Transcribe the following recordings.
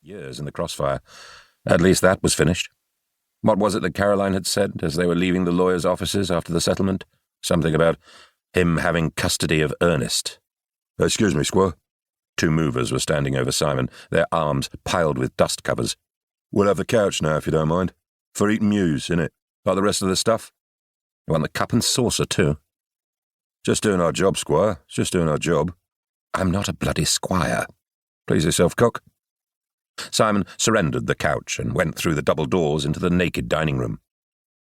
years in the crossfire. At least that was finished. What was it that Caroline had said as they were leaving the lawyer's offices after the settlement? Something about him having custody of Ernest. "Excuse me, Squire." Two movers were standing over Simon, their arms piled with dust covers. "We'll have the couch now, if you don't mind. For eating mews, innit? Like the rest of the stuff. You want the cup and saucer, too?" "Just doing our job, Squire. Just doing our job." "I'm not a bloody squire." "Please yourself, cook." Simon surrendered the couch and went through the double doors into the naked dining room.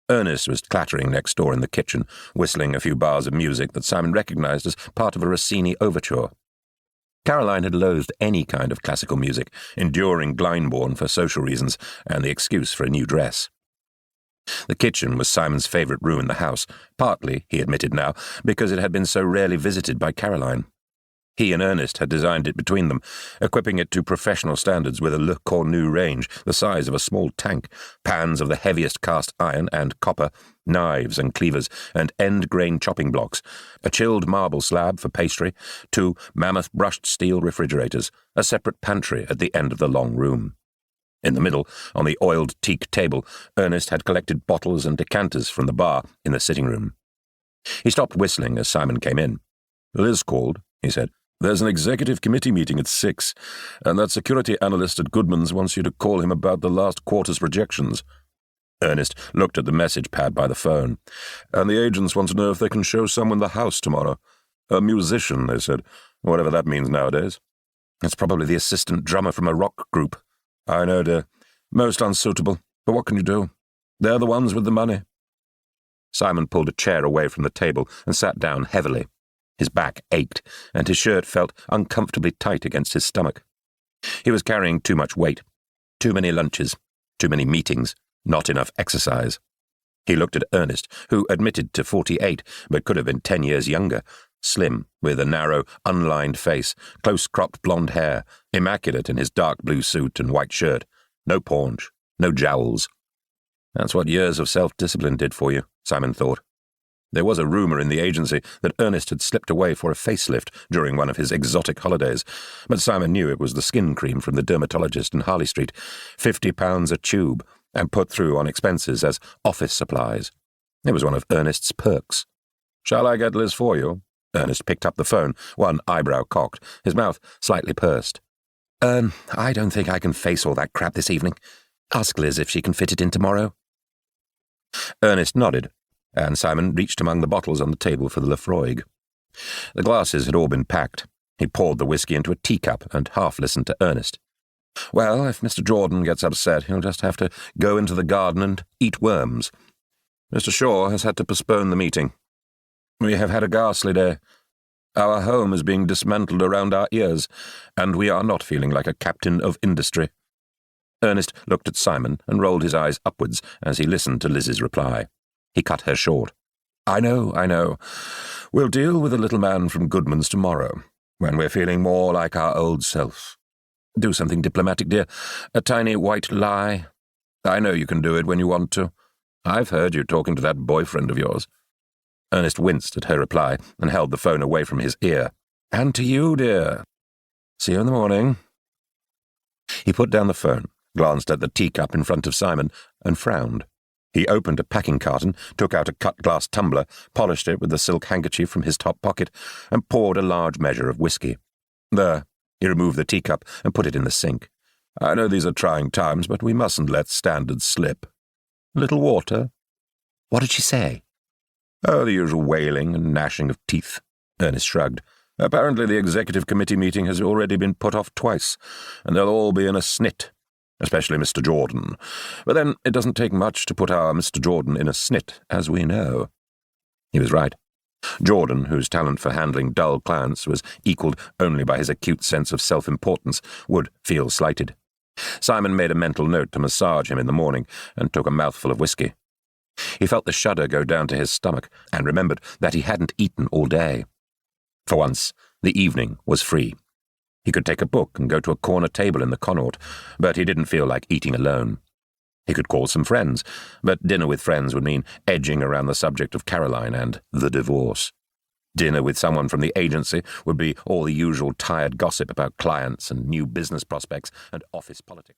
Ernest was clattering next door in the kitchen, whistling a few bars of music that Simon recognised as part of a Rossini overture. Caroline had loathed any kind of classical music, enduring Glyndebourne for social reasons and the excuse for a new dress. The kitchen was Simon's favourite room in the house, partly, he admitted now, because it had been so rarely visited by Caroline. He and Ernest had designed it between them, equipping it to professional standards with a Le Cornu range the size of a small tank, pans of the heaviest cast iron and copper, knives and cleavers, and end-grain chopping blocks, a chilled marble slab for pastry, 2 mammoth brushed steel refrigerators, a separate pantry at the end of the long room. In the middle, on the oiled teak table, Ernest had collected bottles and decanters from the bar in the sitting room. He stopped whistling as Simon came in. "Liz called," he said. "There's an executive committee meeting at 6, and that security analyst at Goodman's wants you to call him about the last quarter's projections." Ernest looked at the message pad by the phone. "And the agents want to know if they can show someone the house tomorrow. A musician, they said, whatever that means nowadays." "It's probably the assistant drummer from a rock group." "I know, dear. Most unsuitable, but what can you do? They're the ones with the money." Simon pulled a chair away from the table and sat down heavily. His back ached, and his shirt felt uncomfortably tight against his stomach. He was carrying too much weight, too many lunches, too many meetings, not enough exercise. He looked at Ernest, who admitted to 48, but could have been 10 years younger, slim, with a narrow, unlined face, close-cropped blonde hair, immaculate in his dark blue suit and white shirt, no paunch, no jowls. That's what years of self-discipline did for you, Simon thought. There was a rumour in the agency that Ernest had slipped away for a facelift during one of his exotic holidays, but Simon knew it was the skin cream from the dermatologist in Harley Street, £50 a tube, and put through on expenses as office supplies. It was one of Ernest's perks. "Shall I get Liz for you?" Ernest picked up the phone, one eyebrow cocked, his mouth slightly pursed. I don't think I can face all that crap this evening. Ask Liz if she can fit it in tomorrow." Ernest nodded, and Simon reached among the bottles on the table for the Lefroy. The glasses had all been packed. He poured the whiskey into a teacup and half-listened to Ernest. "Well, if Mr. Jordan gets upset, he'll just have to go into the garden and eat worms. Mr. Shaw has had to postpone the meeting. We have had a ghastly day. Our home is being dismantled around our ears, and we are not feeling like a captain of industry." Ernest looked at Simon and rolled his eyes upwards as he listened to Liz's reply. He cut her short. I know. We'll deal with the little man from Goodman's tomorrow, when we're feeling more like our old self. Do something diplomatic, dear. A tiny white lie. I know you can do it when you want to. I've heard you talking to that boyfriend of yours." Ernest winced at her reply and held the phone away from his ear. "And to you, dear. See you in the morning." He put down the phone, glanced at the teacup in front of Simon, and frowned. He opened a packing carton, took out a cut-glass tumbler, polished it with the silk handkerchief from his top pocket, and poured a large measure of whiskey. There, he removed the teacup and put it in the sink. "I know these are trying times, but we mustn't let standards slip. A little water?" "What did she say?" "Oh, the usual wailing and gnashing of teeth," Ernest shrugged. "Apparently the executive committee meeting has already been put off twice, and they'll all be in a snit. Especially Mr. Jordan. But then it doesn't take much to put our Mr. Jordan in a snit, as we know." He was right. Jordan, whose talent for handling dull clients was equalled only by his acute sense of self-importance, would feel slighted. Simon made a mental note to massage him in the morning and took a mouthful of whiskey. He felt the shudder go down to his stomach and remembered that he hadn't eaten all day. For once, the evening was free. He could take a book and go to a corner table in the Connaught, but he didn't feel like eating alone. He could call some friends, but dinner with friends would mean edging around the subject of Caroline and the divorce. Dinner with someone from the agency would be all the usual tired gossip about clients and new business prospects and office politics.